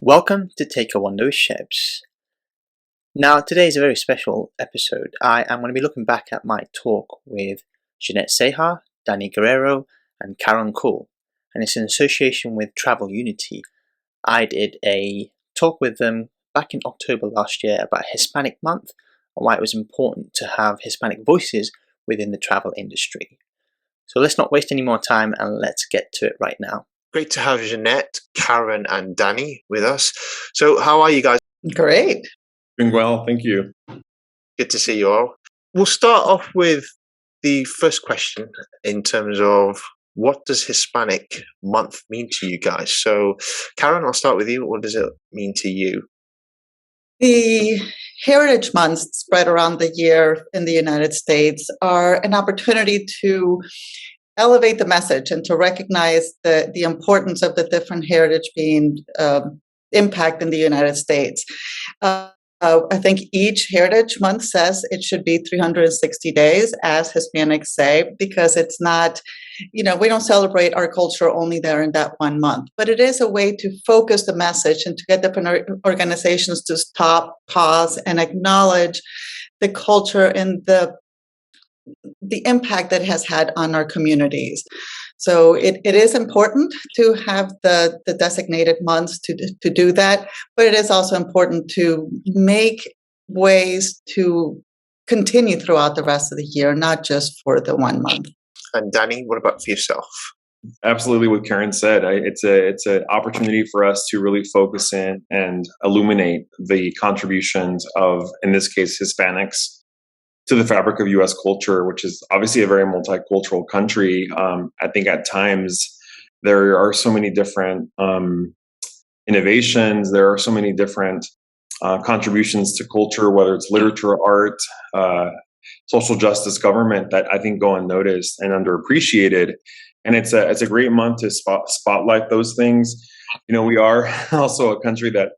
Welcome to Take a Wonder with Shebs. Now, today is a very special episode. I am going to be looking back at my talk with Jeannette Ceja, Danny Guerrero, and Karen Kuhl, and it's in association with Travel Unity. I did a talk with them back in October last year about Hispanic Month and why it was important to have Hispanic voices within the travel industry. So let's not waste any more time and let's get to it right now. Great to have Jeannette, Karen, and Danny with us. So how are you guys? Great. Doing well, thank you. Good to see you all. We'll start off with the first question in terms of what does Hispanic Month mean to you guys? So Karen, I'll start with you. What does it mean to you? The Heritage Months spread around the year in the United States are an opportunity to elevate the message and to recognize the importance of the different heritage being impact in the United States. I think each Heritage Month says it should be 360 days, as Hispanics say, because it's not, we don't celebrate our culture only there in that 1 month. But it is a way to focus the message and to get different organizations to stop, pause, and acknowledge the culture and the impact that it has had on our communities. So it is important to have the designated months to do that, but it is also important to make ways to continue throughout the rest of the year, not just for the 1 month. And Danny, what about for yourself? Absolutely what Karen said. It's an opportunity for us to really focus in and illuminate the contributions of, in this case, Hispanics to the fabric of U.S. culture, which is obviously a very multicultural country. I think at times there are so many different innovations. There are so many different contributions to culture, whether it's literature, art, social justice, government, that I think go unnoticed and underappreciated. And it's a great month to spotlight those things. We are also a country that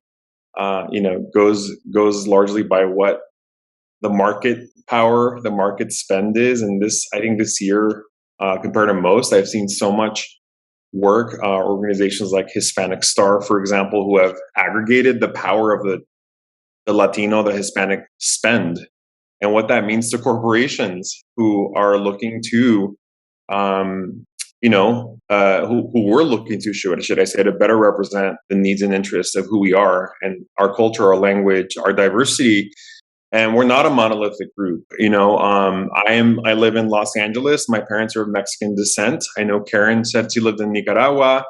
goes largely by what the market power, the market spend is. And I think this year, compared to most, I've seen so much work, organizations like Hispanic Star, for example, who have aggregated the power of the Latino, the Hispanic spend, and what that means to corporations who are looking to, who we're looking to, should I say, to better represent the needs and interests of who we are and our culture, our language, our diversity. And we're not a monolithic group. I live in Los Angeles. My parents are of Mexican descent. I know Karen said she lived in Nicaragua,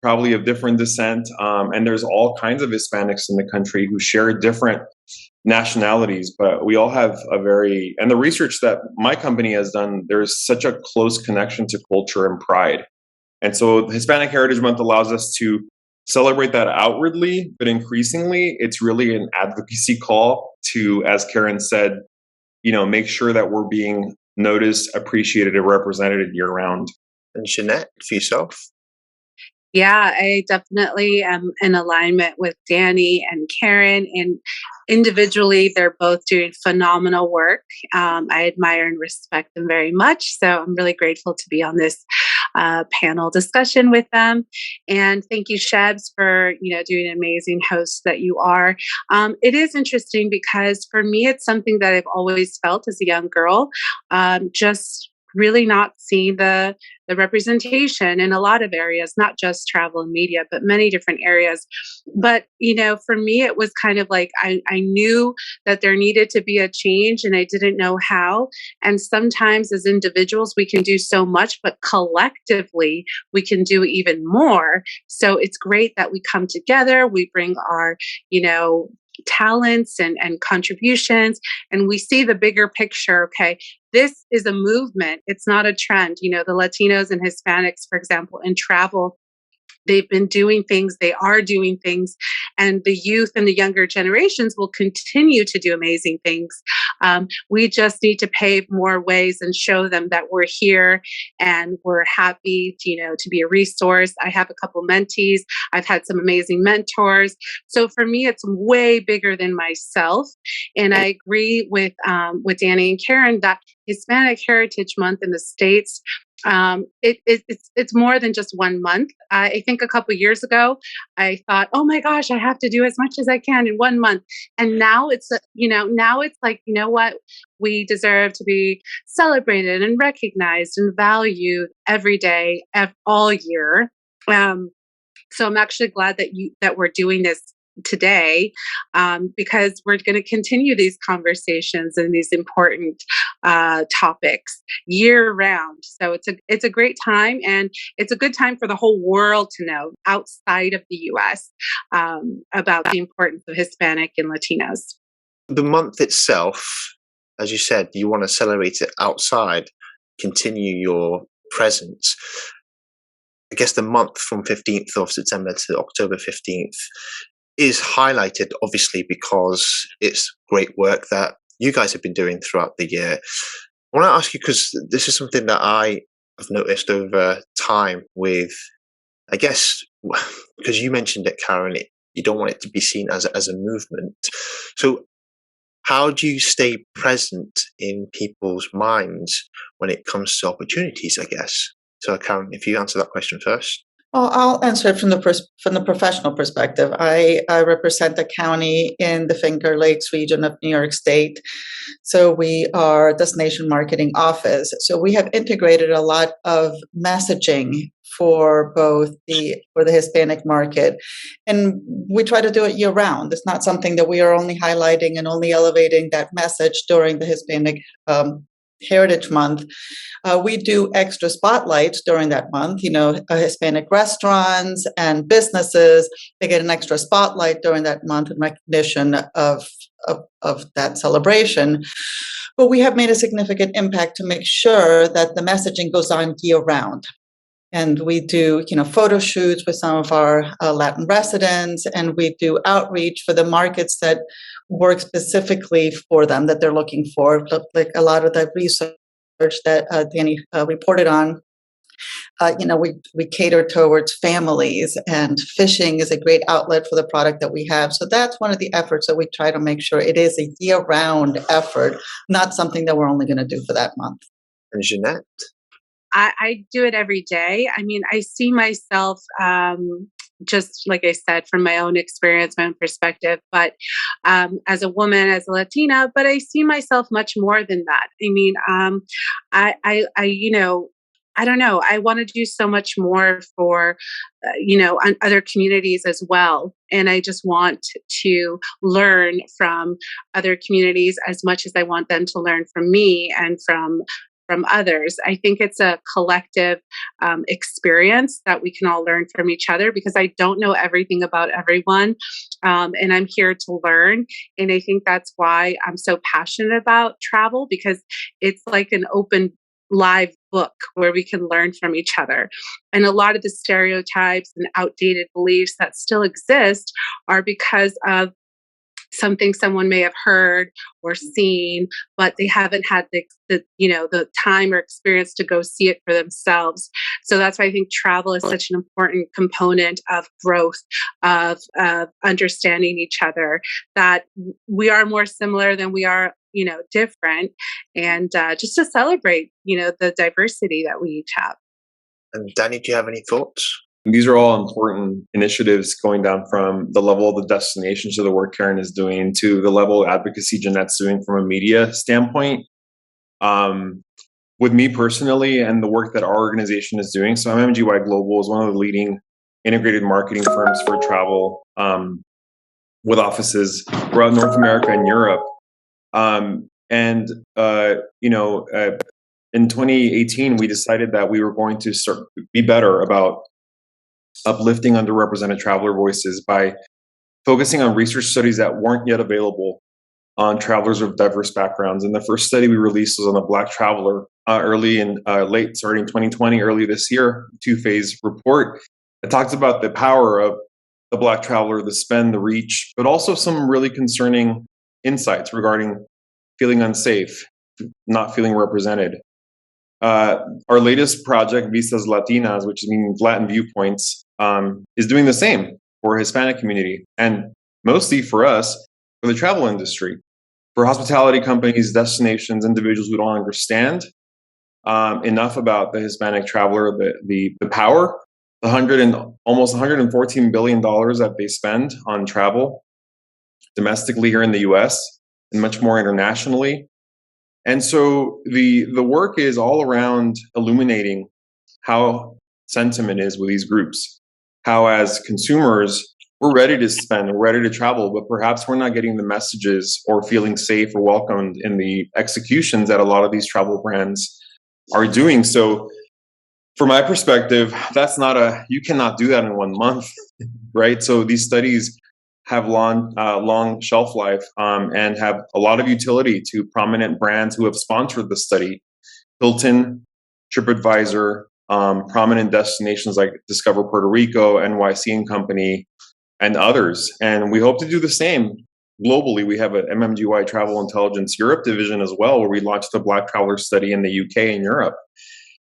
probably of different descent. And there's all kinds of Hispanics in the country who share different nationalities, but we all have and the research that my company has done, there's such a close connection to culture and pride. And so the Hispanic Heritage Month allows us to celebrate that outwardly, but increasingly, it's really an advocacy call to, as Karen said, make sure that we're being noticed, appreciated, and represented year round. And Jeannette, for yourself? Yeah, I definitely am in alignment with Danny and Karen. And individually, they're both doing phenomenal work. I admire and respect them very much. So I'm really grateful to be on this panel discussion with them. And thank you, Shebs, for doing an amazing host that you are. It is interesting because for me, it's something that I've always felt as a young girl, just really not seeing the representation in a lot of areas, not just travel and media, but many different areas. But, for me, it was kind of like I knew that there needed to be a change and I didn't know how. And sometimes as individuals, we can do so much, but collectively, we can do even more. So it's great that we come together, we bring our, talents and contributions, and we see the bigger picture. Okay, this is a movement. It's not a trend. The Latinos and Hispanics, for example, in travel, they've been doing things, they are doing things, and the youth and the younger generations will continue to do amazing things. We just need to pave more ways and show them that we're here and we're happy to be a resource. I have a couple mentees. I've had some amazing mentors. So for me, it's way bigger than myself. And I agree with Danny and Karen that Hispanic Heritage Month in the States It's more than just 1 month. I think a couple years ago, I thought, oh my gosh, I have to do as much as I can in 1 month. And now now it's like, you know what? We deserve to be celebrated and recognized and valued every day, all year. So I'm actually glad that we're doing this today, because we're going to continue these conversations and these important topics year round. So it's a great time, and it's a good time for the whole world to know outside of the U.S. About the importance of Hispanic and Latinos. The month itself, as you said, you want to celebrate it outside, continue your presence. I guess the month from 15th of September to October 15th is highlighted, obviously, because it's great work that you guys have been doing throughout the year. I want to ask you, because this is something that I have noticed over time with, I guess, because you mentioned it, Karen, you don't want it to be seen as a movement. So how do you stay present in people's minds when it comes to opportunities, I guess? So, Karen, if you answer that question first. Well, I'll answer it from the professional perspective. I represent the county in the Finger Lakes region of New York State. So we are a destination marketing office. So we have integrated a lot of messaging for the Hispanic market, and we try to do it year round. It's not something that we are only highlighting and only elevating that message during the Hispanic Heritage Month. We do extra spotlights during that month. Hispanic restaurants and businesses, they get an extra spotlight during that month in recognition of that celebration. But we have made a significant impact to make sure that the messaging goes on year round. And we do, photo shoots with some of our Latin residents, and we do outreach for the markets that work specifically for them, that they're looking for. Like a lot of the research that Danny reported on, we cater towards families, and fishing is a great outlet for the product that we have. So that's one of the efforts that we try to make sure it is a year-round effort, not something that we're only going to do for that month. And Jeannette? I do it every day. I mean, I see myself, just like I said, from my own experience, my own perspective, but as a woman, as a Latina, but I see myself much more than that. I mean, I don't know. I want to do so much more for, on other communities as well. And I just want to learn from other communities as much as I want them to learn from me and from others. I think it's a collective experience that we can all learn from each other, because I don't know everything about everyone, and I'm here to learn. And I think that's why I'm so passionate about travel, because it's like an open live book where we can learn from each other. And a lot of the stereotypes and outdated beliefs that still exist are because of something someone may have heard or seen, but they haven't had the time or experience to go see it for themselves. So that's why I think travel is such an important component of growth, of understanding each other, that we are more similar than we are, different, and just to celebrate, the diversity that we each have. And Danny, do you have any thoughts? These are all important initiatives, going down from the level of the destinations to the work Karen is doing to the level of advocacy Jeannette's doing from a media standpoint. With me personally and the work that our organization is doing, so MGY Global is one of the leading integrated marketing firms for travel, with offices throughout North America and Europe. In 2018, we decided that we were going to be better about uplifting underrepresented traveler voices by focusing on research studies that weren't yet available on travelers of diverse backgrounds. And the first study we released was on a Black traveler starting 2020, early this year, 2-phase report. It talks about the power of the Black traveler, the spend, the reach, but also some really concerning insights regarding feeling unsafe, not feeling represented. Our latest project, Vistas Latinas, which means Latin viewpoints, is doing the same for Hispanic community, and mostly for us, for the travel industry, for hospitality companies, destinations, individuals who don't understand enough about the Hispanic traveler, the power, almost $114 billion that they spend on travel domestically here in the U.S. and much more internationally. And so the work is all around illuminating how sentiment is with these groups, how as consumers, we're ready to spend, we're ready to travel, but perhaps we're not getting the messages or feeling safe or welcomed in the executions that a lot of these travel brands are doing. So from my perspective, you cannot do that in 1 month, right? So these studies have long shelf life and have a lot of utility to prominent brands who have sponsored the study. Hilton, TripAdvisor, prominent destinations like Discover Puerto Rico, NYC and Company, and others. And we hope to do the same globally. We have an MMGY Travel Intelligence Europe division as well, where we launched a Black Traveler study in the UK and Europe.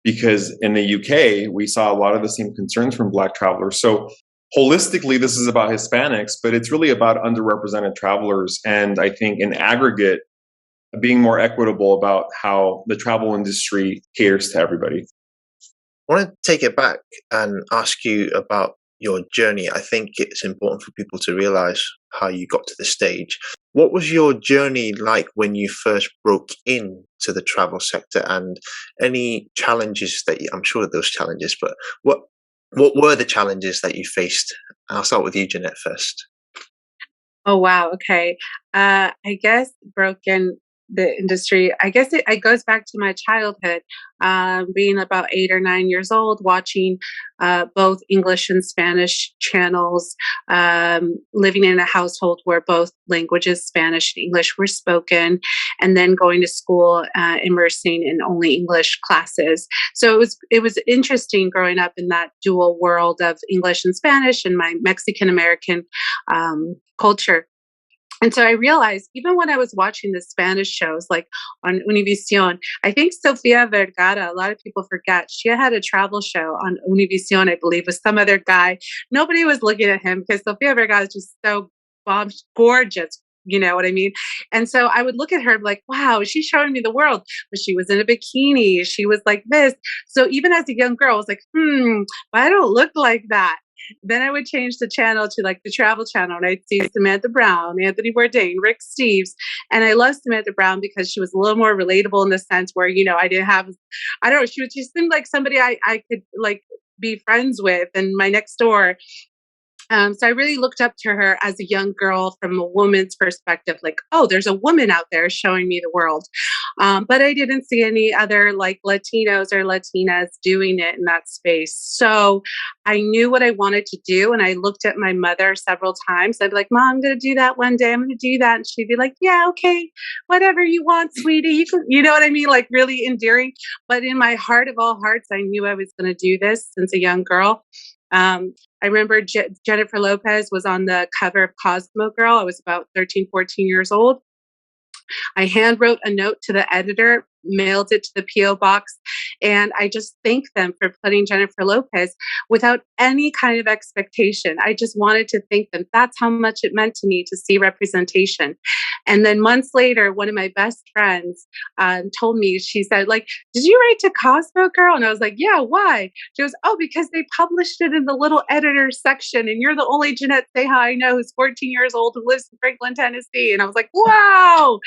Because in the UK, we saw a lot of the same concerns from Black travelers. So holistically, this is about Hispanics, but it's really about underrepresented travelers. And I think in aggregate, being more equitable about how the travel industry caters to everybody. I want to take it back and ask you about your journey. I think it's important for people to realize how you got to this stage. What was your journey like when you first broke into the travel sector, and any challenges I'm sure those challenges, but what were the challenges that you faced? I'll start with you, Jeannette, first. Oh, wow. Okay. I guess broken the industry, I guess it goes back to my childhood, being about 8 or 9 years old, watching both English and Spanish channels, living in a household where both languages, Spanish and English, were spoken, and then going to school, immersing in only English classes. So it was interesting growing up in that dual world of English and Spanish and my Mexican American culture. And so I realized, even when I was watching the Spanish shows, like on Univision, I think Sofia Vergara, a lot of people forget, she had a travel show on Univision, I believe, with some other guy. Nobody was looking at him because Sofia Vergara is just so gorgeous. You know what I mean? And so I would look at her like, wow, she's showing me the world. But she was in a bikini. She was like this. So even as a young girl, I was like, but I don't look like that. Then I would change the channel to like the Travel Channel, and I'd see Samantha Brown, Anthony Bourdain, Rick Steves. And I love Samantha Brown because she was a little more relatable in the sense where, she seemed like somebody I could like be friends with and my next door. So I really looked up to her as a young girl from a woman's perspective, like, oh, there's a woman out there showing me the world. But I didn't see any other like Latinos or Latinas doing it in that space. So I knew what I wanted to do. And I looked at my mother several times. I'd be like, Mom, I'm going to do that one day. I'm going to do that. And she'd be like, yeah, okay, whatever you want, sweetie. You know what I mean? Like really endearing. But in my heart of all hearts, I knew I was going to do this since a young girl. I remember Jennifer Lopez was on the cover of Cosmo Girl. I was about 13, 14 years old. I hand wrote a note to the editor, mailed it to the P.O. box, and I just thanked them for putting Jennifer Lopez without any kind of expectation. I just wanted to thank them. That's how much it meant to me to see representation. And then months later, one of my best friends told me, she said, like, did you write to Cosmo Girl? And I was like, yeah, why? She goes, oh, because they published it in the little editor section, and you're the only Jeannette Ceja I know who's 14 years old who lives in Franklin, Tennessee. And I was like, wow.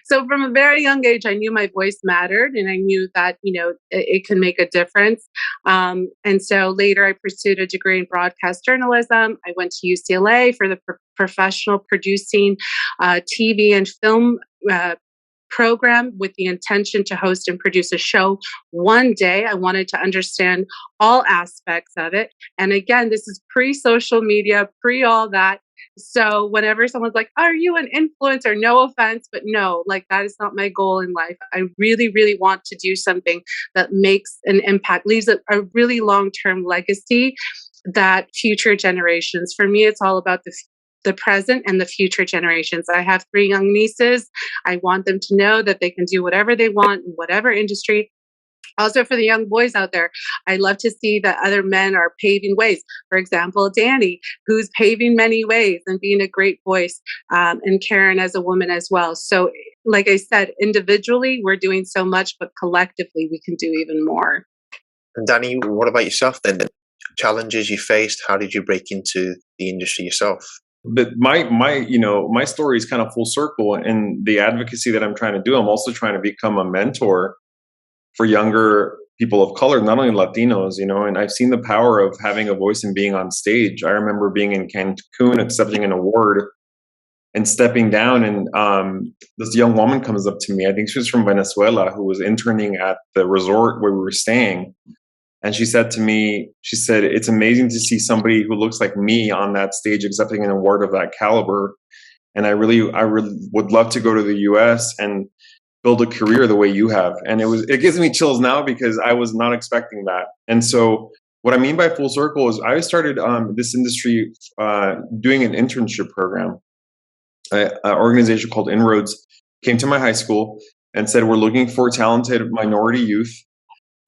So from a very young age, I knew my voice mattered, and I knew that, it can make a difference. And so later I pursued a degree in broadcast journalism. I went to UCLA for the professional producing TV and film program with the intention to host and produce a show. One day I wanted to understand all aspects of it. And again, this is pre-social media, pre all that. So whenever someone's like, are you an influencer? No offense, but no, like that is not my goal in life. I really, really want to do something that makes an impact, leaves a really long-term legacy that future generations, for me, it's all about the present and the future generations. I have 3 young nieces. I want them to know that they can do whatever they want in whatever industry. Also, for the young boys out there, I love to see that other men are paving ways. For example, Danny, who's paving many ways and being a great voice, and Karen as a woman as well. So like I said, individually, we're doing so much, but collectively, we can do even more. And Danny, what about yourself then? Challenges you faced? How did you break into the industry yourself? But my story is kind of full circle, and the advocacy that I'm trying to do, I'm also trying to become a mentor for younger people of color, not only Latinos, and I've seen the power of having a voice and being on stage. I remember being in Cancun, accepting an award and stepping down, and this young woman comes up to me. I think she was from Venezuela, who was interning at the resort where we were staying. And she said to me, it's amazing to see somebody who looks like me on that stage accepting an award of that caliber. And I really would love to go to the US and build a career the way you have. And it gives me chills now because I was not expecting that. And so what I mean by full circle is I started this industry doing an internship program. An organization called Inroads came to my high school and said, we're looking for talented minority youth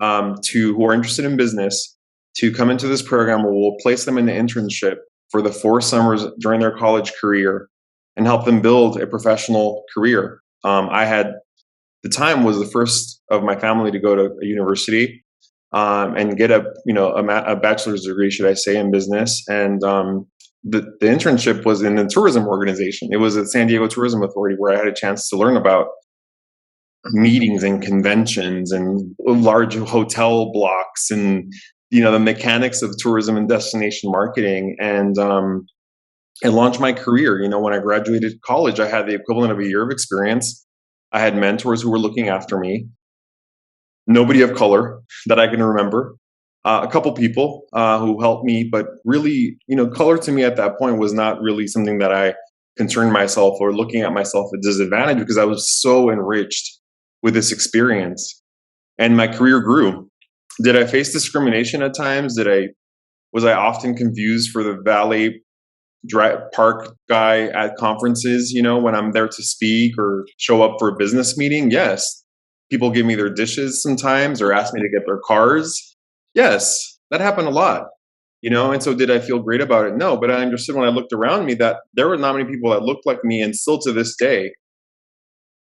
who are interested in business to come into this program where we'll place them in the internship for the 4 summers during their college career and help them build a professional career. I had, the time was the first of my family to go to a university and get a bachelor's degree, should I say, in business. And the internship was in the tourism organization. It was at San Diego Tourism Authority, where I had a chance to learn about meetings and conventions and large hotel blocks and the mechanics of tourism and destination marketing, and launched my career. When I graduated college, I had the equivalent of a year of experience. I had mentors who were looking after me. Nobody of color that I can remember. A couple people who helped me, but really, color to me at that point was not really something that I concerned myself or looking at myself at disadvantage, because I was so enriched with this experience, and my career grew. Did I face discrimination at times? Was I often confused for the valet park guy at conferences, when I'm there to speak or show up for a business meeting? Yes. People give me their dishes sometimes or ask me to get their cars. Yes, that happened a lot, and so did I feel great about it? No, but I understood when I looked around me that there were not many people that looked like me, and still to this day.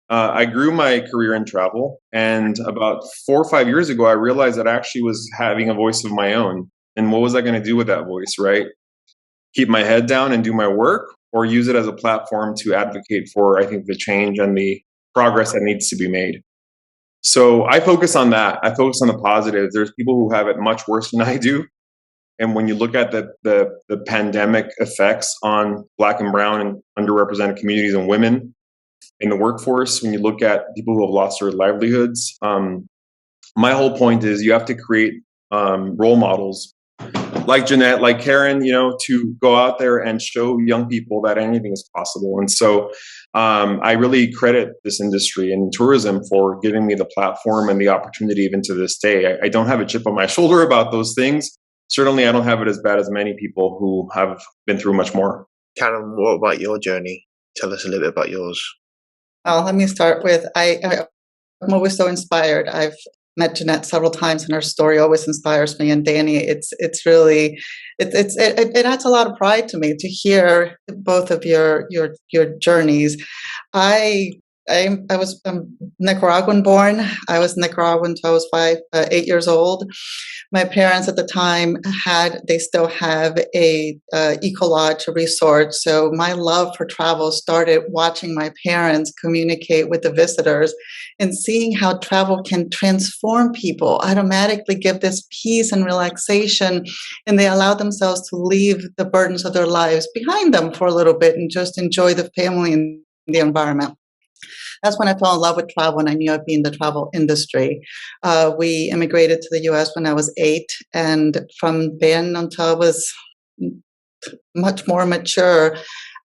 I grew my career in travel, and about 4 or 5 years ago, I realized that I actually was having a voice of my own. And what was I going to do with that voice, right? Keep my head down and do my work, or use it as a platform to advocate for, I think, the change and the progress that needs to be made. So I focus on that. I focus on the positives. There's people who have it much worse than I do. And when you look at the pandemic effects on Black and brown and underrepresented communities and women in the workforce, when you look at people who have lost their livelihoods, my whole point is you have to create role models like Jeannette, like Karen, to go out there and show young people that anything is possible. And so I really credit this industry and tourism for giving me the platform and the opportunity even to this day. I don't have a chip on my shoulder about those things. Certainly, I don't have it as bad as many people who have been through much more. Karen, what about your journey? Tell us a little bit about yours. Well, let me start with, I'm always so inspired. I've met Jeannette several times, and her story always inspires me. And Danny, it adds a lot of pride to me to hear both of your journeys. I was Nicaraguan born. I was Nicaraguan until I was 8 years old. My parents at the time they still have a Eco Lodge resort. So my love for travel started watching my parents communicate with the visitors and seeing how travel can transform people, automatically give this peace and relaxation, and they allow themselves to leave the burdens of their lives behind them for a little bit and just enjoy the family and the environment. That's when I fell in love with travel, and I knew I'd be in the travel industry. We immigrated to the U.S. when I was 8, and from then until I was much more mature,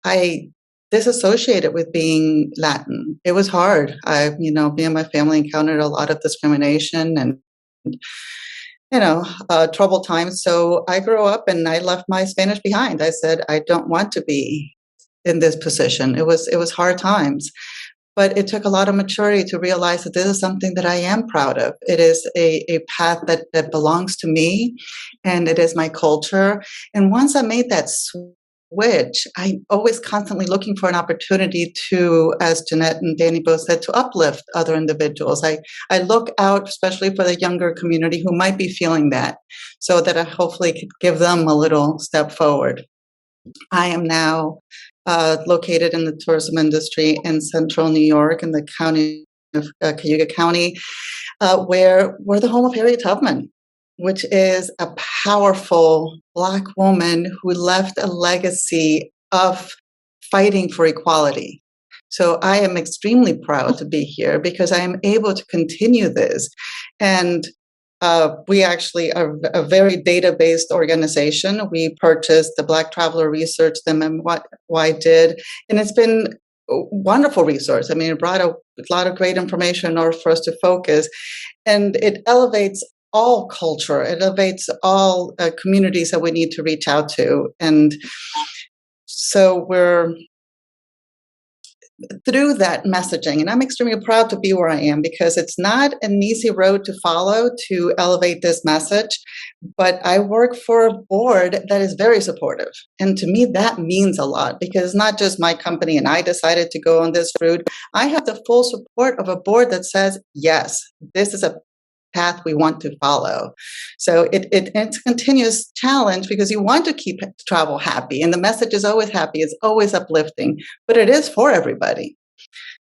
I disassociated with being Latin. It was hard. Me and my family encountered a lot of discrimination and troubled times. So I grew up and I left my Spanish behind. I said, I don't want to be in this position. It was hard times. But it took a lot of maturity to realize that this is something that I am proud of. It is a path that belongs to me, and it is my culture. And once I made that which I'm always constantly looking for an opportunity to, as Jeannette and Danny both said, to uplift other individuals. I look out, especially for the younger community who might be feeling that, so that I hopefully could give them a little step forward. I am now located in the tourism industry in central New York in the county of Cayuga County, where we're the home of Harriet Tubman, which is a powerful Black woman who left a legacy of fighting for equality. So I am extremely proud to be here because I am able to continue this. And we actually are a very data-based organization. We purchased the Black Traveler Research, the MMY did, and it's been a wonderful resource. I mean, it brought a lot of great information in order for us to focus, and it elevates all culture. It elevates all communities that we need to reach out to. And so we're through that messaging, and I'm extremely proud to be where I am because it's not an easy road to follow to elevate this message, but I work for a board that is very supportive. And to me, that means a lot because it's not just my company and I decided to go on this route. I have the full support of a board that says, yes, this is a path we want to follow. So it's a continuous challenge because you want to keep travel happy, and the message is always happy, it's always uplifting, but it is for everybody.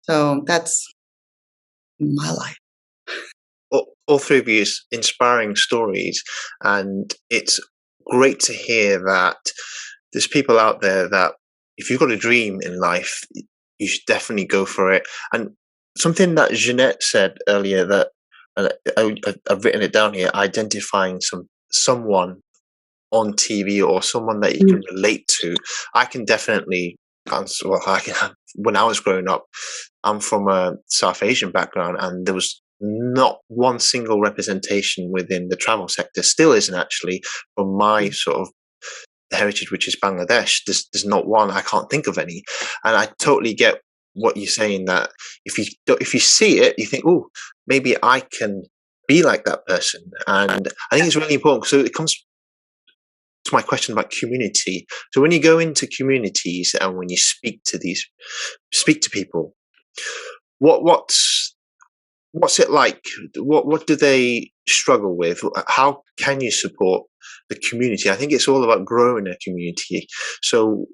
So that's my life. All three of you is inspiring stories, and it's great to hear that there's people out there that if you've got a dream in life, you should definitely go for it. And something that Jeannette said earlier that I've written it down here, identifying someone on TV or someone that you can relate to. I can definitely answer. Well, when I was growing up, I'm from a South Asian background, and there was not one single representation within the travel sector. Still isn't actually from my sort of heritage, which is Bangladesh. There's not one. I can't think of any, and I totally get what you're saying, that if you see it, you think, oh, maybe I can be like that person. And I think it's really important. So it comes to my question about community. So when you go into communities and when you speak to people, what's it like? What do they struggle with? How can you support the community? I think it's all about growing a community. So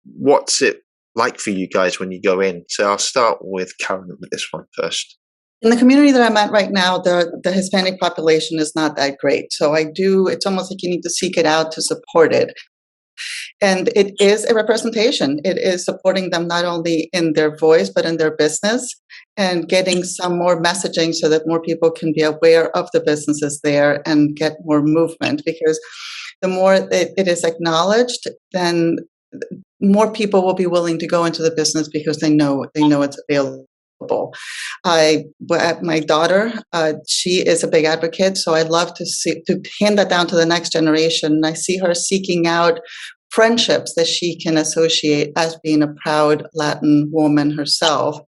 what's it like for you guys when you go in? So I'll start with Karen with this one first. In the community that I'm at right now, the Hispanic population is not that great. So it's almost like you need to seek it out to support it. And it is a representation. It is supporting them not only in their voice, but in their business, and getting some more messaging so that more people can be aware of the businesses there and get more movement. Because the more it is acknowledged, then more people will be willing to go into the business because they know it's available. My daughter, she is a big advocate, so I'd love to hand that down to the next generation. And I see her seeking out friendships that she can associate as being a proud Latin woman herself.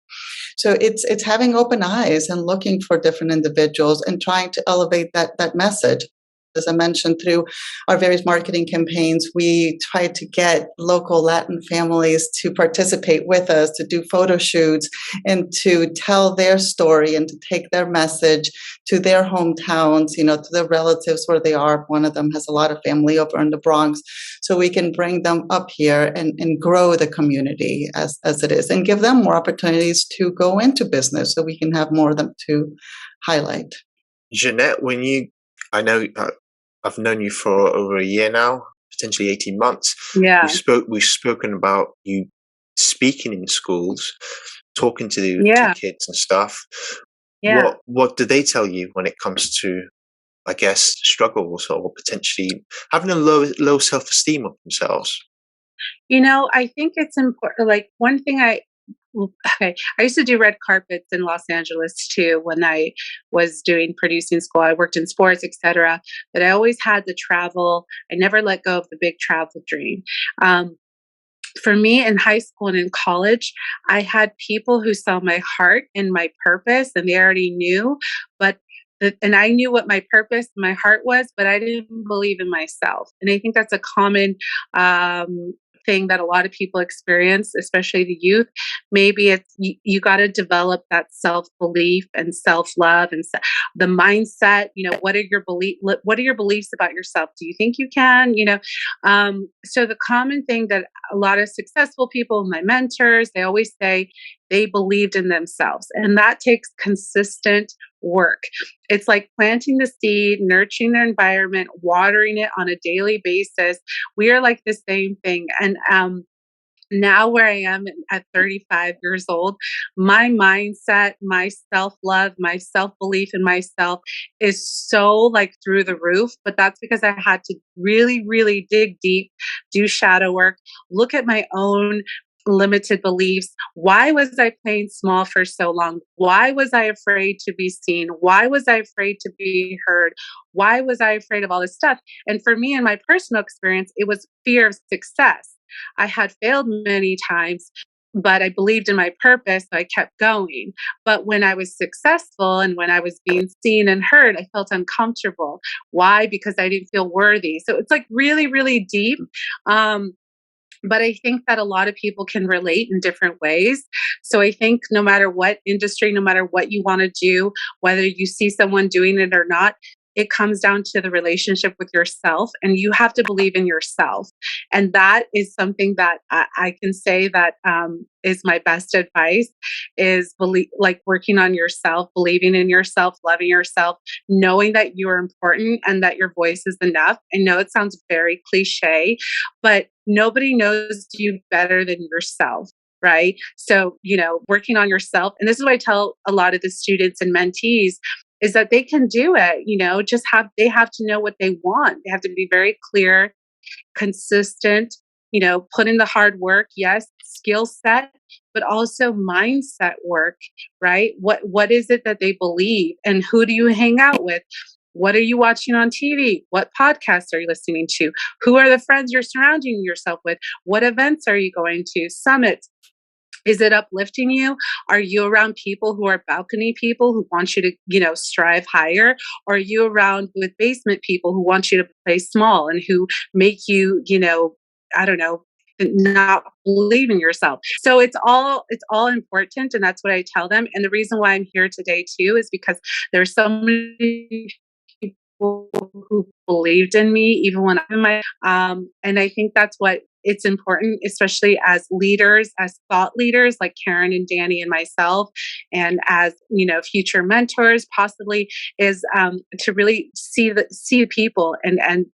So it's having open eyes and looking for different individuals and trying to elevate that message. As I mentioned, through our various marketing campaigns, we try to get local Latin families to participate with us, to do photo shoots, and to tell their story and to take their message to their hometowns, to their relatives where they are. One of them has a lot of family over in the Bronx, so we can bring them up here and grow the community as it is, and give them more opportunities to go into business so we can have more of them to highlight. Jeannette, I know I've known you for over a year now, potentially 18 months. Yeah. We've spoken about you speaking in schools, talking to kids and stuff. Yeah. What do they tell you when it comes to, I guess, struggles or potentially having a low self-esteem of themselves? I think it's important. Like, one thing I used to do red carpets in Los Angeles too when I was doing producing school. I worked in sports, etc. But I always had the travel. I never let go of the big travel dream. For me, in high school and in college, I had people who saw my heart and my purpose, and they already knew. And I knew what my purpose, my heart was, but I didn't believe in myself. And I think that's a common thing that a lot of people experience, especially the youth. Maybe it's you got to develop that self-belief and self-love and the mindset. What are your beliefs about yourself? Do you think you can? So the common thing that a lot of successful people, my mentors, they always say they believed in themselves, and that takes consistent work. It's like planting the seed, nurturing their environment, watering it on a daily basis. We are like the same thing. And now where I am at 35 years old, my mindset, my self-love, my self-belief in myself is so like through the roof. But that's because I had to really, really dig deep, do shadow work, look at my own limited beliefs. Why was I playing small for so long? Why was I afraid to be seen? Why was I afraid to be heard? Why was I afraid of all this stuff? And for me, in my personal experience, it was fear of success. I had failed many times, but I believed in my purpose, so I kept going. But when I was successful and when I was being seen and heard, I felt uncomfortable. Why? Because I didn't feel worthy. So it's like really, really deep. But I think that a lot of people can relate in different ways. So I think no matter what industry, no matter what you want to do, whether you see someone doing it or not, it comes down to the relationship with yourself, and you have to believe in yourself. And that is something that I can say that is my best advice, is working on yourself, believing in yourself, loving yourself, knowing that you are important and that your voice is enough. I know it sounds very cliche, but nobody knows you better than yourself. Right. So, working on yourself. And this is what I tell a lot of the students and mentees, is that they can do it, they have to know what they want. They have to be very clear, consistent, put in the hard work. Yes, skill set, but also mindset work, right? What is it that they believe, and who do you hang out with? What are you watching on TV? What podcasts are you listening to? Who are the friends you're surrounding yourself with? What events are you going to? Summits. Is it uplifting you? Are you around people who are balcony people who want you to, strive higher? Or are you around with basement people who want you to play small and who make you, I don't know, not believe in yourself? So it's all important, and that's what I tell them. And the reason why I'm here today too is because there's so many people who believed in me even when I'm in my and I think that's what it's important, especially as leaders, as thought leaders like Karen and Danny and myself, and as future mentors, possibly, is to really see people and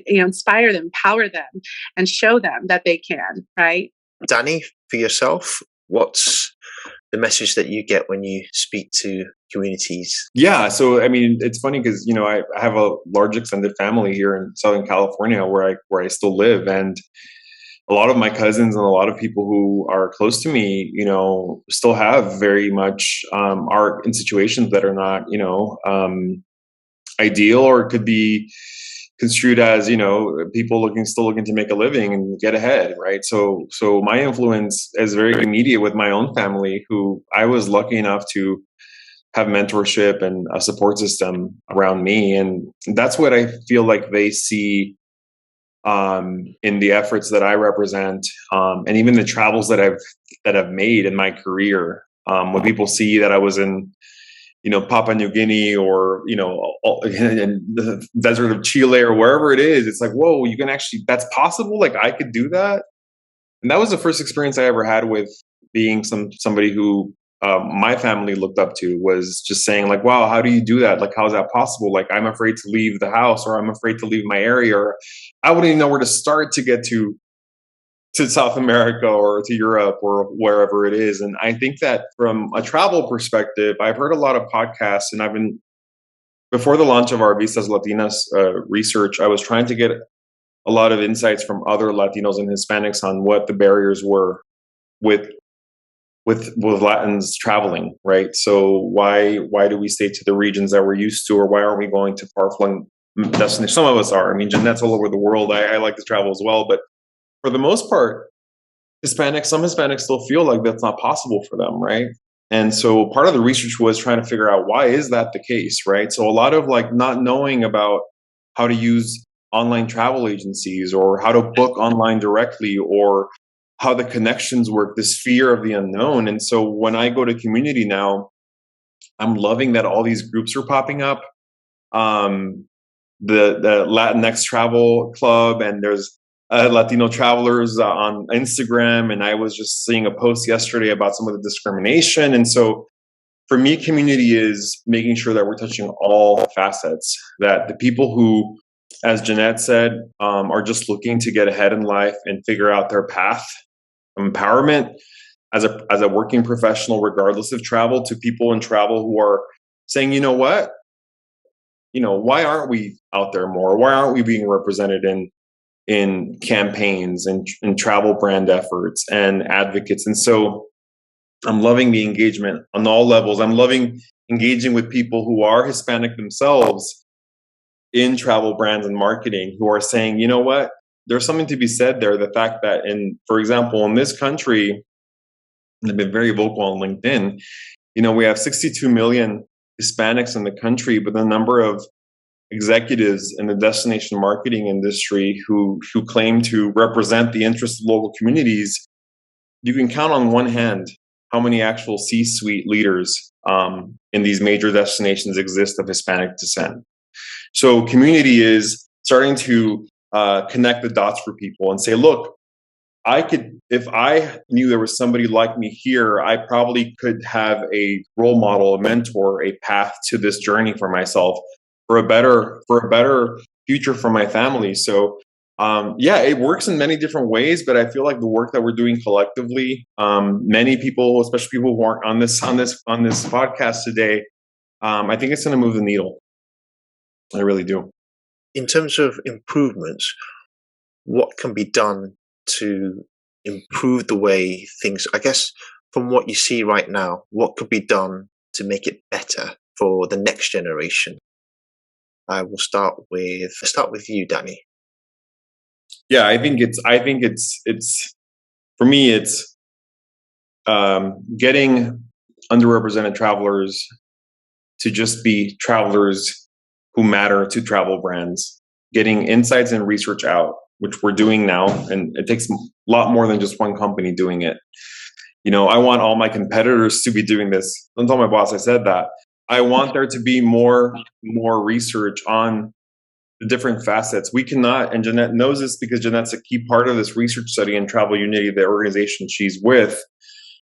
inspire them, empower them, and show them that they can. Right, Danny, for yourself, what's the message that you get when you speak to communities? Yeah, so I mean, it's funny because I have a large extended family here in Southern California where I still live, and a lot of my cousins and a lot of people who are close to me, still have very much are in situations that are not ideal, or could be construed as people still looking to make a living and get ahead, right? So my influence is very immediate with my own family, who I was lucky enough to have mentorship and a support system around me, and that's what I feel like they see in the efforts that I represent, and even the travels that I've made in my career. When people see that I was in Papua New Guinea, or in the desert of Chile, or wherever it is, it's like, whoa, you can actually, that's possible. Like, I could do that. And that was the first experience I ever had with being somebody who my family looked up to, was just saying like, wow, how do you do that? Like, how is that possible? Like, I'm afraid to leave the house, or I'm afraid to leave my area, or I wouldn't even know where to start to get to South America or to Europe or wherever it is. And I think that from a travel perspective, I've heard a lot of podcasts, and before the launch of our Vistas Latinas research, I was trying to get a lot of insights from other Latinos and Hispanics on what the barriers were with Latins traveling, right? So why do we stay to the regions that we're used to, or why aren't we going to far-flung destinations? Some of us are. I mean, Jeannette's all over the world. I like to travel as well, but for the most part, some Hispanics still feel like that's not possible for them, right? And so part of the research was trying to figure out, why is that the case, right? So a lot of like not knowing about how to use online travel agencies, or how to book online directly, or how the connections work, this fear of the unknown. And so when I go to community now, I'm loving that all these groups are popping up. The Latinx Travel Club, and there's Latino travelers on Instagram. And I was just seeing a post yesterday about some of the discrimination. And so for me, community is making sure that we're touching all facets, that the people who, as Jeannette said, are just looking to get ahead in life and figure out their path of empowerment as a working professional, regardless of travel, to people in travel who are saying, you know what? Why aren't we out there more? Why aren't we being represented in campaigns and in travel brand efforts and advocates? And so I'm loving the engagement on all levels. I'm loving engaging with people who are Hispanic themselves in travel brands and marketing, who are saying, you know what, there's something to be said there. The fact that, for example, in this country, and I've been very vocal on LinkedIn, we have 62 million Hispanics in the country, but the number of executives in the destination marketing industry who claim to represent the interests of local communities, you can count on one hand how many actual C-suite leaders in these major destinations exist of Hispanic descent. So community is starting to connect the dots for people and say, look, if I knew there was somebody like me here, I probably could have a role model, a mentor, a path to this journey for myself, for a better future for my family. So it works in many different ways, but I feel like the work that we're doing collectively, many people, especially people who aren't on this podcast today, I think it's going to move the needle. I really do. In terms of improvements, what can be done to improve the way things, I guess, from what you see right now, what could be done to make it better for the next generation? I will start with you, Danny. Yeah, I think it's for me, it's getting underrepresented travelers to just be travelers who matter to travel brands, getting insights and research out, which we're doing now. And it takes a lot more than just one company doing it. I want all my competitors to be doing this. Don't tell my boss I said that. I want there to be more research on the different facets. We cannot, and Jeannette knows this because Jeannette's a key part of this research study in Travel Unity, the organization she's with.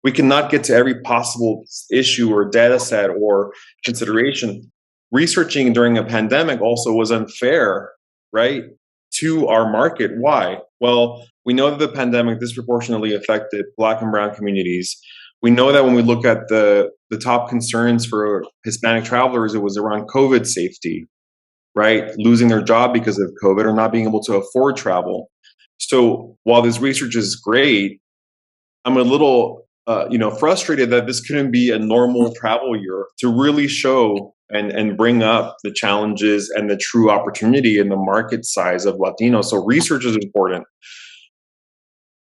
We cannot get to every possible issue or data set or consideration. Researching during a pandemic also was unfair, right, to our market. Why? Well, we know that the pandemic disproportionately affected Black and Brown communities. We know that when we look at the top concerns for Hispanic travelers, it was around COVID safety, right? Losing their job because of COVID or not being able to afford travel. So while this research is great, I'm a little frustrated that this couldn't be a normal travel year to really show and bring up the challenges and the true opportunity in the market size of Latinos. So research is important.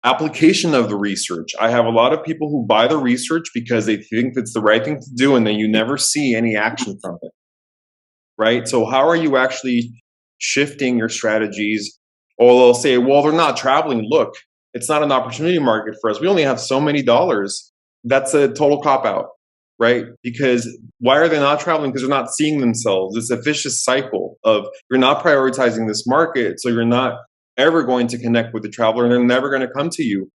Application of the research. I have a lot of people who buy the research because they think it's the right thing to do, and then you never see any action from it, right? So how are you actually shifting your strategies? Or they'll say, well, they're not traveling. Look, it's not an opportunity market for us. We only have so many dollars. That's a total cop-out, right? Because why are they not traveling? Because they're not seeing themselves. It's a vicious cycle of you're not prioritizing this market, so you're not ever going to connect with the traveler, and they're never going to come to you.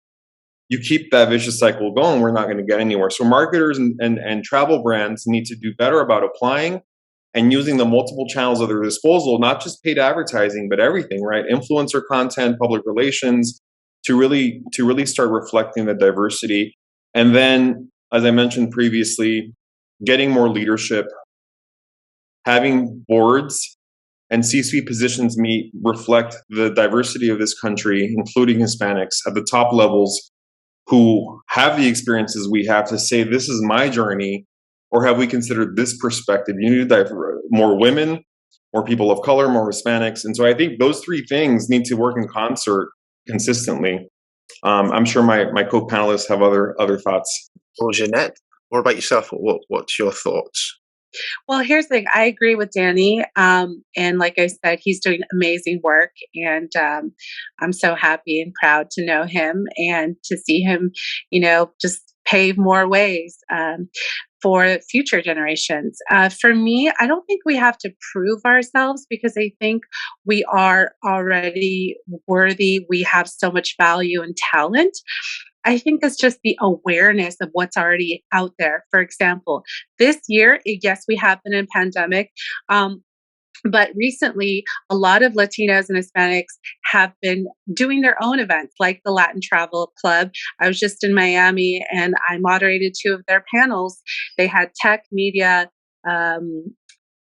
You keep that vicious cycle going, we're not going to get anywhere. So marketers and travel brands need to do better about applying and using the multiple channels at their disposal, not just paid advertising, but everything, right? Influencer content, public relations, to really start reflecting the diversity. And then, as I mentioned previously, getting more leadership, having boards and C-suite positions reflect the diversity of this country, including Hispanics at the top levels who have the experiences we have to say, this is my journey, or have we considered this perspective? You need more women, more people of color, more Hispanics. And so I think those three things need to work in concert consistently. I'm sure my co-panelists have other thoughts. Well, Jeannette, what about yourself? What's your thoughts? Well, here's the thing. I agree with Danny. And like I said, he's doing amazing work. And I'm so happy and proud to know him and to see him, just pave more ways for future generations. For me, I don't think we have to prove ourselves because I think we are already worthy. We have so much value and talent. I think it's just the awareness of what's already out there. For example, this year, yes, we have been in pandemic, but recently, a lot of Latinos and Hispanics have been doing their own events, like the Latin Travel Club. I was just in Miami and I moderated two of their panels. They had tech, media, um,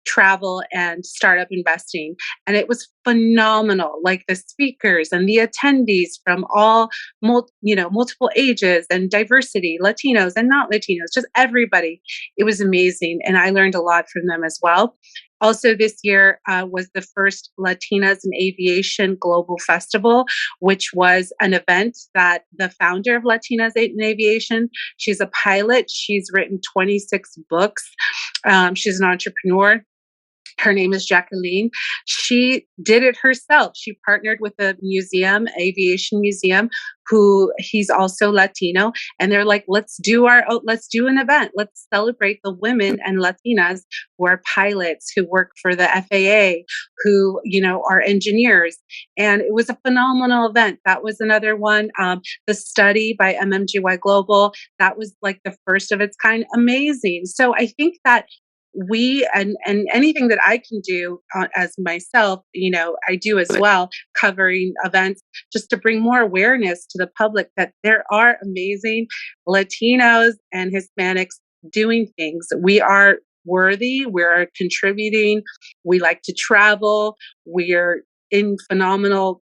travel and startup investing, and it was phenomenal. Like the speakers and the attendees from all multiple ages and diversity, Latinos and not Latinos, just everybody. It was amazing, and I learned a lot from them as well. Also, this year was the first Latinas in Aviation Global Festival, which was an event that the founder of Latinas in Aviation, she's a pilot. She's written 26 books. She's an entrepreneur. Her name is Jacqueline. She did it herself. She partnered with a museum, aviation museum, who he's also Latino, and they're like, let's do an event. Let's celebrate the women and Latinas who are pilots, who work for the FAA, who are engineers, and it was a phenomenal event. That was another one. The study by MMGY Global, that was like the first of its kind. Amazing. So I think that we and anything that I can do as myself, I do as well, covering events just to bring more awareness to the public that there are amazing Latinos and Hispanics doing things. We are worthy. We're contributing. We like to travel. We're in phenomenal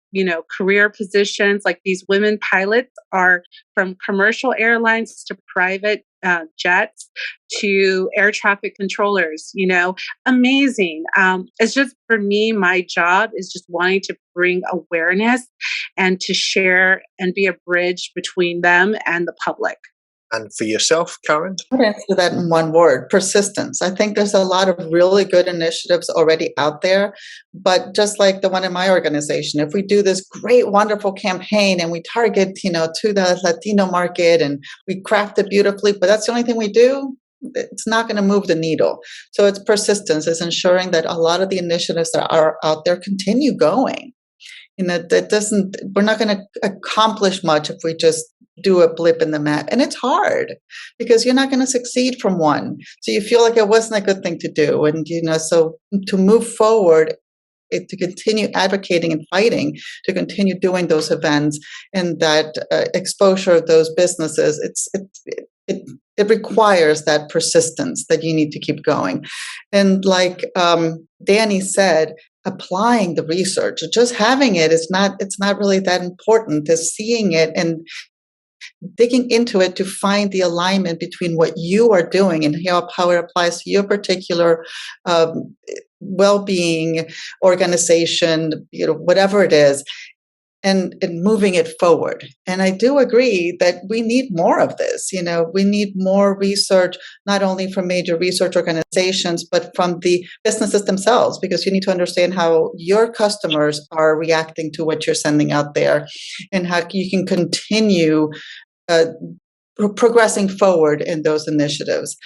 career positions. Like these women pilots are from commercial airlines to private jets to air traffic controllers, amazing. It's just for me, my job is just wanting to bring awareness and to share and be a bridge between them and the public. And for yourself, Karen? I would answer that in one word: persistence. I think there's a lot of really good initiatives already out there, but just like the one in my organization, if we do this great, wonderful campaign and we target, to the Latino market and we craft it beautifully, but that's the only thing we do, it's not going to move the needle. So it's persistence, it's ensuring that a lot of the initiatives that are out there continue going. We're not going to accomplish much if we just do a blip in the map. And it's hard because you're not going to succeed from one. So you feel like it wasn't a good thing to do. And, so to move forward, to continue advocating and fighting, to continue doing those events and that exposure of those businesses, it requires that persistence that you need to keep going. And like Danny said, applying the research, just having it's not really that important. As seeing it and digging into it to find the alignment between what you are doing and how it applies to your particular well-being organization, whatever it is, and moving it forward. And I do agree that we need more of this. We need more research, not only from major research organizations, but from the businesses themselves, because you need to understand how your customers are reacting to what you're sending out there and how you can continue progressing forward in those initiatives.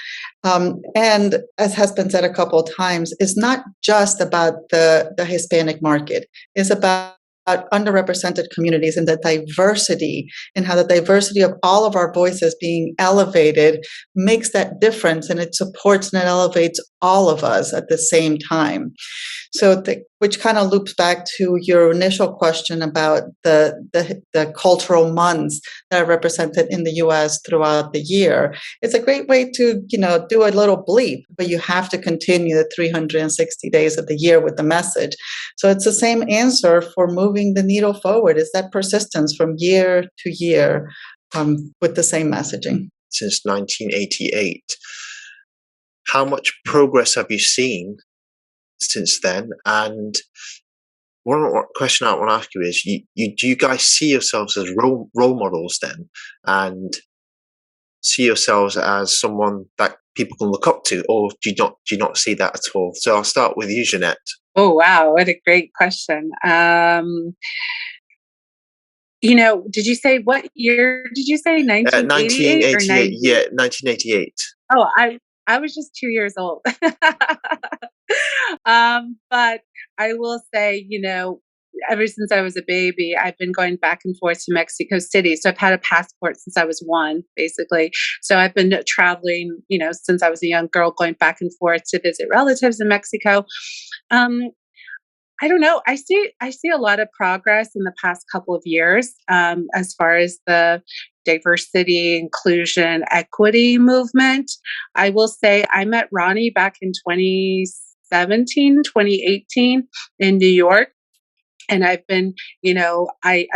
And as has been said a couple of times, it's not just about the Hispanic market. It's about underrepresented communities and the diversity, and how the diversity of all of our voices being elevated makes that difference, and it supports and it elevates all of us at the same time. So, which kind of loops back to your initial question about the cultural months that are represented in the U.S. throughout the year. It's a great way to do a little bleep, but you have to continue the 360 days of the year with the message. So it's the same answer for moving the needle forward. Is that persistence from year to year with the same messaging. Since 1988, how much progress have you seen since then? And one question I want to ask you is, do you guys see yourselves as role models then? And see yourselves as someone that people can look up to, or do you not see that at all? So I'll start with you, Jeannette. Oh, wow. What a great question. Did you say what year did you say? 1988 or 1988. 90? Yeah, 1988. Oh, I was just 2 years old. But I will say, ever since I was a baby, I've been going back and forth to Mexico City. So I've had a passport since I was 1, basically. So I've been traveling, since I was a young girl, going back and forth to visit relatives in Mexico. Um, I don't know. I see a lot of progress in the past couple of years, as far as the diversity, inclusion, equity movement. I will say I met Ronnie back in 2017, 2018 in New York. And I've been, I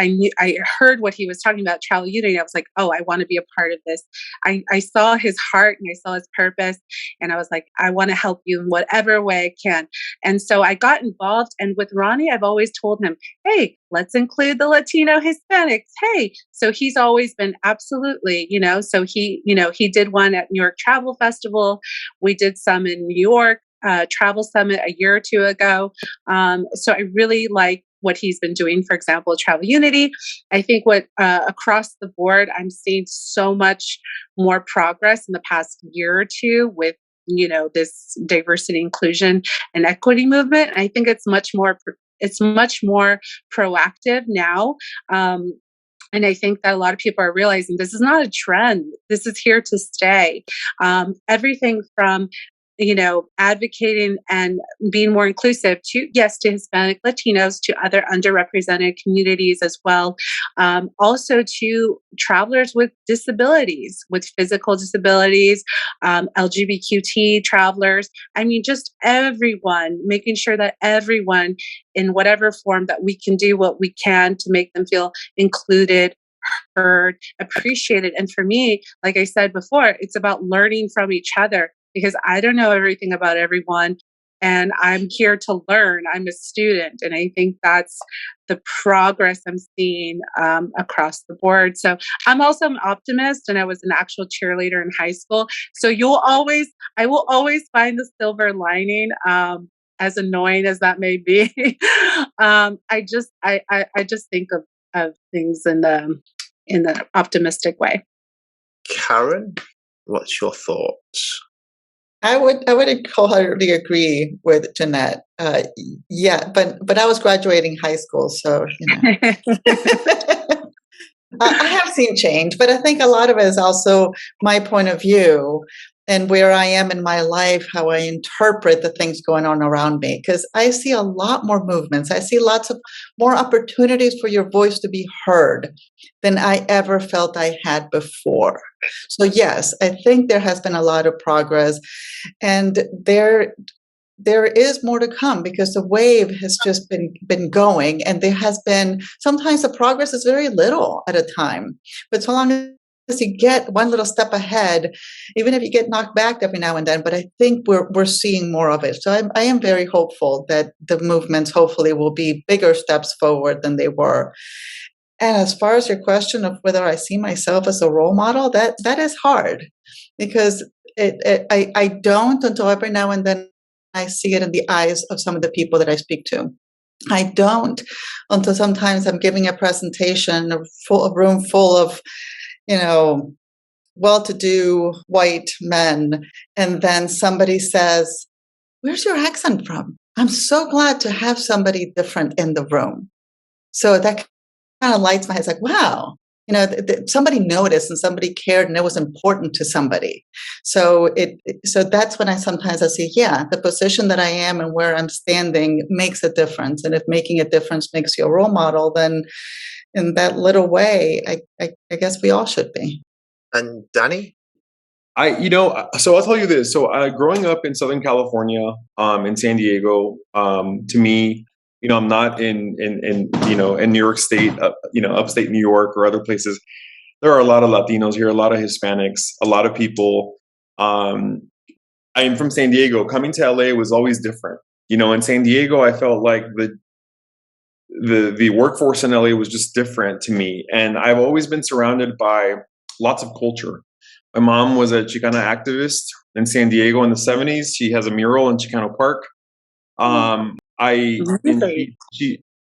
heard what he was talking about, travel unity. I was like, oh, I want to be a part of this. I saw his heart and I saw his purpose, and I was like, I want to help you in whatever way I can. And so I got involved. And with Ronnie, I've always told him, hey, let's include the Latino Hispanics. Hey, so he's always been absolutely, So he did one at New York Travel Festival. We did some in New York. Travel Summit a year or two ago. So I really like what he's been doing, for example, Travel Unity. I think what across the board, I'm seeing so much more progress in the past year or two with, this diversity, inclusion, and equity movement. I think it's much more proactive now. And I think that a lot of people are realizing this is not a trend. This is here to stay. Everything from advocating and being more inclusive to Hispanic, Latinos, to other underrepresented communities as well. Also to travelers with disabilities, with physical disabilities, LGBTQ travelers. I mean, just everyone, making sure that everyone in whatever form that we can do what we can to make them feel included, heard, appreciated. And for me, like I said before, it's about learning from each other, because I don't know everything about everyone, and I'm here to learn. I'm a student, and I think that's the progress I'm seeing across the board. So I'm also an optimist, and I was an actual cheerleader in high school. So I will always find the silver lining, as annoying as that may be. I just think of things in the optimistic way. Karen, what's your thoughts? I would wholeheartedly agree with Jeannette. But I was graduating high school, so I have seen change. But I think a lot of it is also my point of view and where I am in my life, how I interpret the things going on around me. Because I see a lot more movements. I see lots of more opportunities for your voice to be heard than I ever felt I had before. So yes, I think there has been a lot of progress, and there is more to come, because the wave has just been going, and there has been, sometimes the progress is very little at a time, but so long as you get one little step ahead, even if you get knocked back every now and then, but I think we're seeing more of it. So I am very hopeful that the movements hopefully will be bigger steps forward than they were. And as far as your question of whether I see myself as a role model, that is hard, because I don't, until every now and then I see it in the eyes of some of the people that I speak to. I don't until sometimes I'm giving a presentation, a room full of, well-to-do white men, and then somebody says, "Where's your accent from?" I'm so glad to have somebody different in the room. So that kind of lights my head. It's like, wow, somebody noticed and somebody cared, and it was important to somebody. So that's when I say, yeah, the position that I am and where I'm standing makes a difference. And if making a difference makes you a role model, then in that little way, I guess we all should be. And Danny? So I'll tell you this. So growing up in Southern California, in San Diego, to me, I'm not in New York State, upstate New York or other places. There are a lot of Latinos here, a lot of Hispanics, a lot of people. I am from San Diego. Coming to LA was always different. In San Diego, I felt like the workforce in LA was just different to me. And I've always been surrounded by lots of culture. My mom was a Chicana activist in San Diego in the 70s. She has a mural in Chicano Park.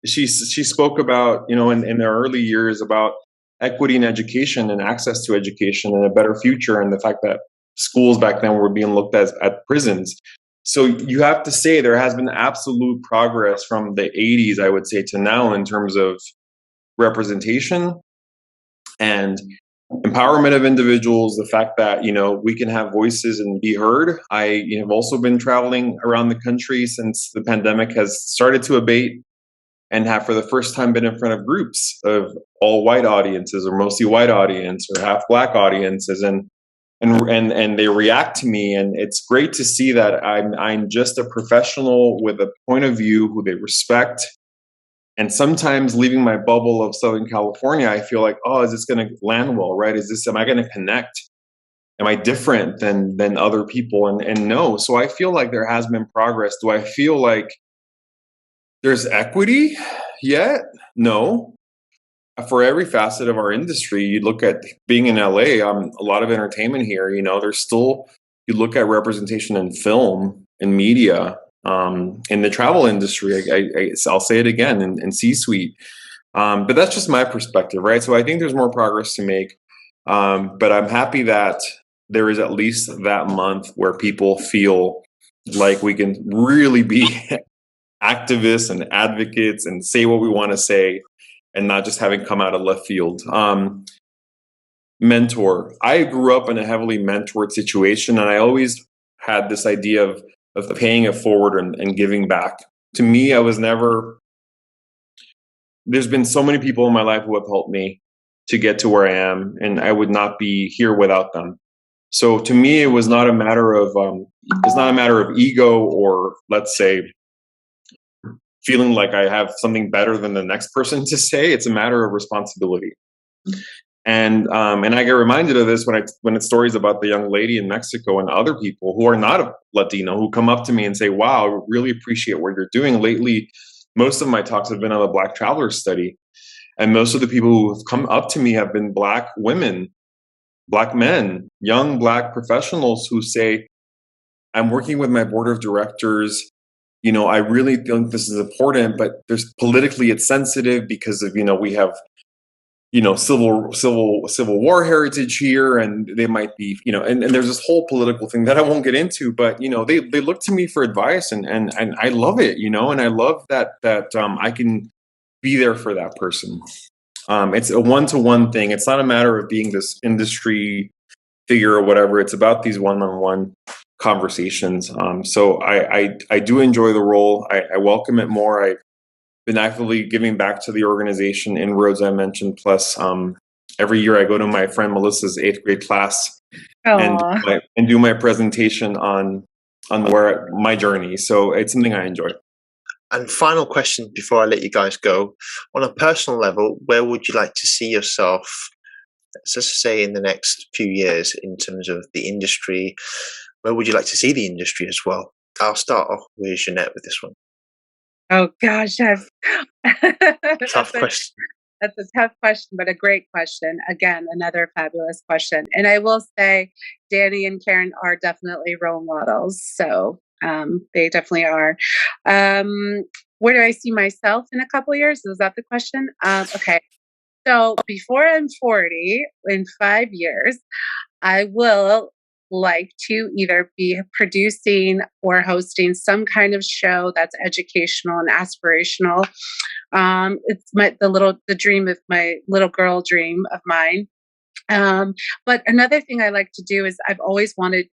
She spoke about, in their early years about equity in education and access to education and a better future, and the fact that schools back then were being looked at prisons. So you have to say there has been absolute progress from the 80s, I would say, to now in terms of representation and empowerment of individuals, the fact that, we can have voices and be heard. I have also been traveling around the country since the pandemic has started to abate, and have for the first time been in front of groups of all white audiences or mostly white audience or half black audiences, and they react to me, and it's great to see that I'm just a professional with a point of view who they respect. And sometimes leaving my bubble of Southern California, I feel like, oh, is this going to land well, right? Am I going to connect? Am I different than other people? And no. So I feel like there has been progress. Do I feel like there's equity yet? No. For every facet of our industry, you look at being in LA, a lot of entertainment here, there's still, you look at representation in film, in media, in the travel industry, I'll say it again, in C-suite. But that's just my perspective, right? So I think there's more progress to make. But I'm happy that there is at least that month where people feel like we can really be activists and advocates and say what we want to say, and not just having come out of left field. Mentor. I grew up in a heavily mentored situation, and I always had this idea of paying it forward and giving back. To me, there's been so many people in my life who have helped me to get to where I am, and I would not be here without them. So to me, it was not a matter of ego, or let's say feeling like I have something better than the next person to say. It's a matter of responsibility. And I get reminded of this when it's stories about the young lady in Mexico and other people who are not Latino who come up to me and say, wow, I really appreciate what you're doing. Lately, most of my talks have been on the Black Traveler Study. And most of the people who have come up to me have been Black women, Black men, young Black professionals who say, I'm working with my board of directors. I really think this is important, but politically it's sensitive because of, we have, civil war heritage here, and they might be, and there's this whole political thing that I won't get into, but, they look to me for advice, and I love it, and I love that I can be there for that person. It's a one-to-one thing. It's not a matter of being this industry figure or whatever. It's about these one-on-one conversations. So I do enjoy the role. I welcome it more. I've been actively giving back to the organization, inroads I mentioned. Plus, every year I go to my friend Melissa's 8th grade class and do my presentation on where my journey. So it's something I enjoy. And final question before I let you guys go. On a personal level, where would you like to see yourself, let's just say, in the next few years in terms of the industry? Where would you like to see the industry as well? I'll start off with Jeannette with this one. Oh gosh, that's Tough question. That's a tough question, but a great question. Again, another fabulous question. And I will say, Danny and Karen are definitely role models. So they definitely are. Where do I see myself in a couple of years? Is that the question? Okay. So before I'm 40, in 5 years, I will like to either be producing or hosting some kind of show that's educational and aspirational. It's the dream of my little girl dream of mine. But another thing I like to do is I've always wanted,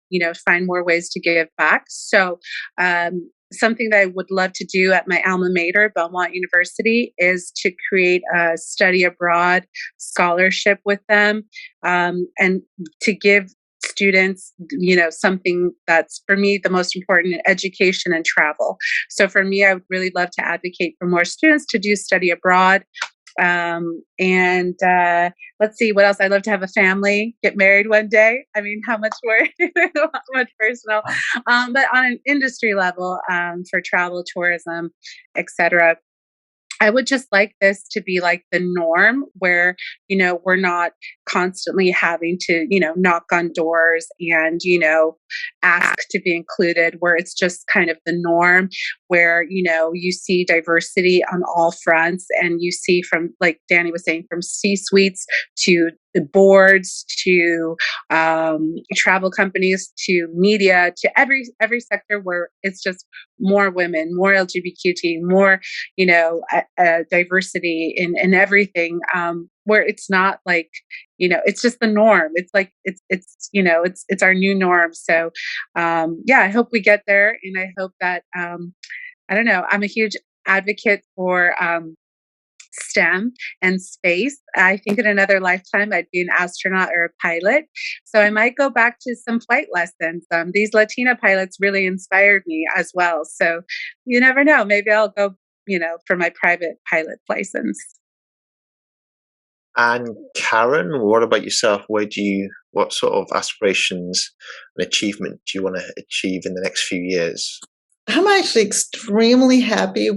find more ways to give back. So something that I would love to do at my alma mater, Belmont University, is to create a study abroad scholarship with them, and to give students, something that's, for me, the most important: education and travel. So for me, I would really love to advocate for more students to do study abroad. And let's see, what else? I'd love to have a family, get married one day. I mean, how much work, how much personal, but on an industry level, for travel, tourism, etc. I would just like this to be like the norm where, we're not constantly having to, knock on doors and, ask to be included, where it's just kind of the norm, where, you see diversity on all fronts, and you see, from, like Danny was saying, from C-suites to the boards to travel companies to media to every sector, where it's just more women, more LGBTQ, more diversity in everything, where it's not like, it's just the norm. It's like it's our new norm. So I hope we get there, and I hope that I don't know, I'm a huge advocate for STEM and space. I think in another lifetime I'd be an astronaut or a pilot. So I might go back to some flight lessons. These Latina pilots really inspired me as well. So you never know. Maybe I'll go, for my private pilot license. And Karen, what about yourself? What sort of aspirations and achievement do you want to achieve in the next few years? I'm actually extremely happy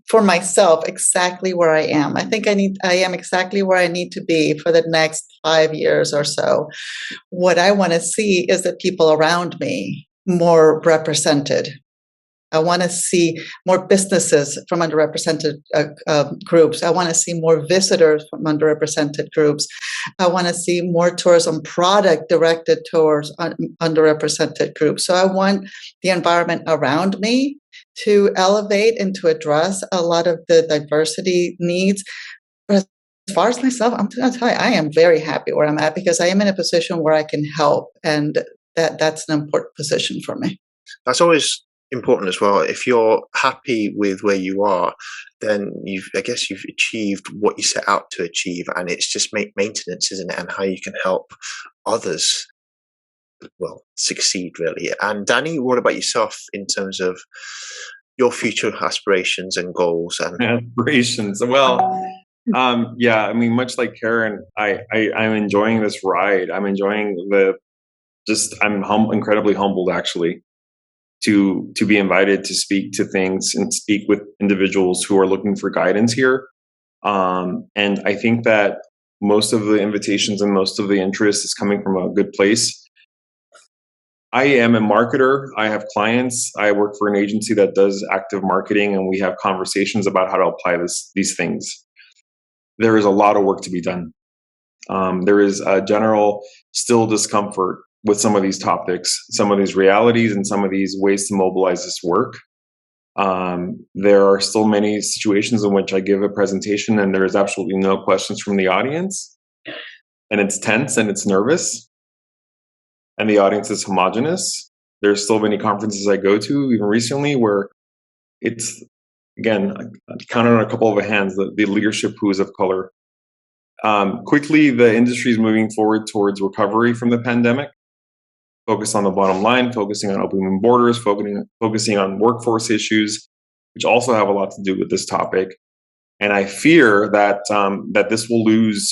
for myself exactly where I am. I think I am exactly where I need to be for the next 5 years or so. What I want to see is the people around me more represented. I want to see more businesses from underrepresented groups. I want to see more visitors from underrepresented groups. I want to see more tourism product directed towards underrepresented groups. So I want the environment around me to elevate and to address a lot of the diversity needs. But as far as myself, I'm going to tell you, I am very happy where I'm at, because I am in a position where I can help, and that's an important position for me. That's always important as well. If you're happy with where you are, then I guess you've achieved what you set out to achieve, and it's just maintenance, isn't it? And how you can help others, succeed, really. And Danny, what about yourself in terms of your future aspirations and goals? And aspirations, well, much like Karen, I'm enjoying this ride. I'm enjoying I'm incredibly humbled, actually, to be invited to speak to things and speak with individuals who are looking for guidance here. And I think that most of the invitations and most of the interest is coming from a good place. I am a marketer. I have clients. I work for an agency that does active marketing, and we have conversations about how to apply these things. There is a lot of work to be done. There is a general still discomfort with some of these topics, some of these realities, and some of these ways to mobilize this work. There are still many situations in which I give a presentation and there is absolutely no questions from the audience, and it's tense and it's nervous, and the audience is homogenous. There's still many conferences I go to, even recently, where it's, again, I count on a couple of hands, the leadership who is of color. Quickly, the industry is moving forward towards recovery from the pandemic. Focus on the bottom line, focusing on opening borders, focusing on workforce issues, which also have a lot to do with this topic. And I fear that that this will lose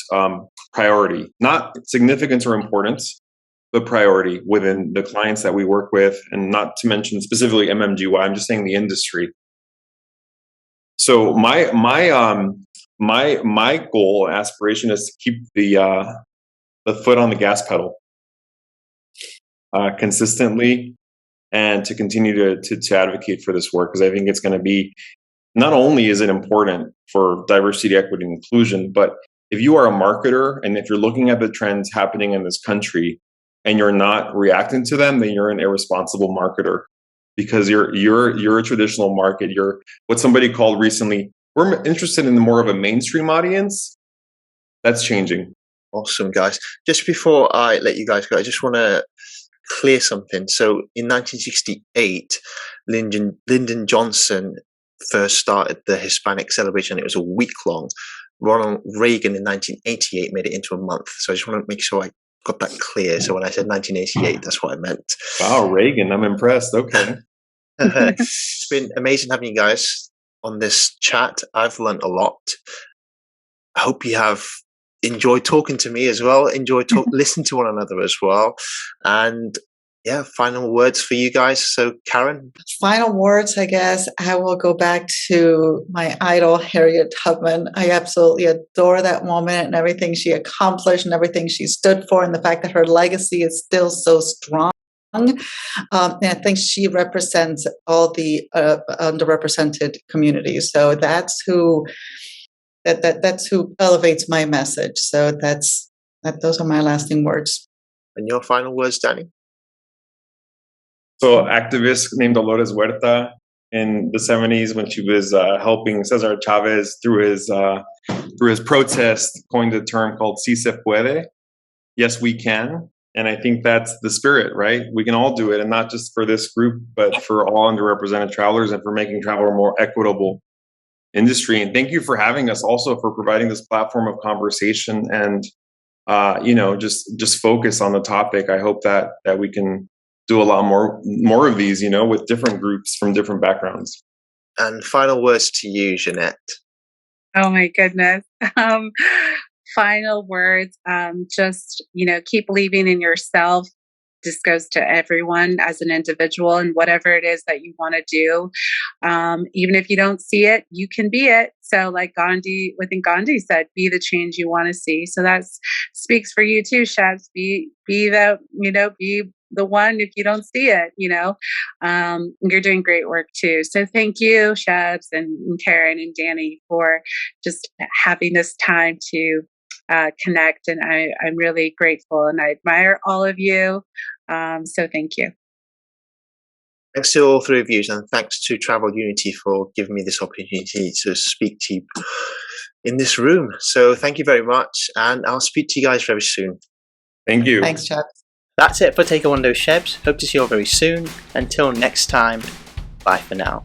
priority, not significance or importance, but priority within the clients that we work with, and not to mention specifically MMGY. I'm just saying the industry. So my goal, aspiration, is to keep the foot on the gas pedal consistently, and to continue to advocate for this work, because I think it's going to be, not only is it important for diversity, equity, and inclusion, but if you are a marketer and if you're looking at the trends happening in this country and you're not reacting to them, then you're an irresponsible marketer, because you're a traditional market. You're what somebody called recently, we're interested in more of a mainstream audience. That's changing. Awesome, guys. Just before I let you guys go, I just want to clear something. So in 1968, Lyndon Johnson first started the Hispanic celebration. It was a week long. Ronald Reagan in 1988 made it into a month. So I just want to make sure I got that clear. So when I said 1988, that's what I meant. Wow, Reagan, I'm impressed. Okay. It's been amazing having you guys on this chat. I've learned a lot. I hope you have enjoyed talking to me as well. Listen to one another as well. And Yeah, final words for you guys. So, Karen? Final words, I guess. I will go back to my idol, Harriet Tubman. I absolutely adore that woman and everything she accomplished and everything she stood for, and the fact that her legacy is still so strong. And I think she represents all the underrepresented communities. So that's who that's who elevates my message. So those are my lasting words. And your final words, Danny? So, activist named Dolores Huerta in the 70s when she was helping Cesar Chavez through his protest, coined a term called "Si se puede," yes, we can. And I think that's the spirit, right? We can all do it, and not just for this group, but for all underrepresented travelers and for making travel a more equitable industry. And thank you for having us, also for providing this platform of conversation and just focus on the topic. I hope that we can do a lot more of these, with different groups from different backgrounds. And final words to you, Jeannette. Oh my goodness. Final words. Just, keep believing in yourself. This goes to everyone as an individual, and whatever it is that you want to do. Even if you don't see it, you can be it. So like Gandhi said, be the change you want to see. So that speaks for you too, Shabs. Be the one if you don't see it, you're doing great work too. So thank you, Shabs and Karen and Danny, for just having this time to connect. And I'm really grateful and I admire all of you. So thank you. Thanks to all three of you, and thanks to Travel Unity for giving me this opportunity to speak to you in this room. So thank you very much, and I'll speak to you guys very soon. Thank you. Thanks, Chuck. That's it for Take a Window Shebs. Hope to see you all very soon. Until next time, bye for now.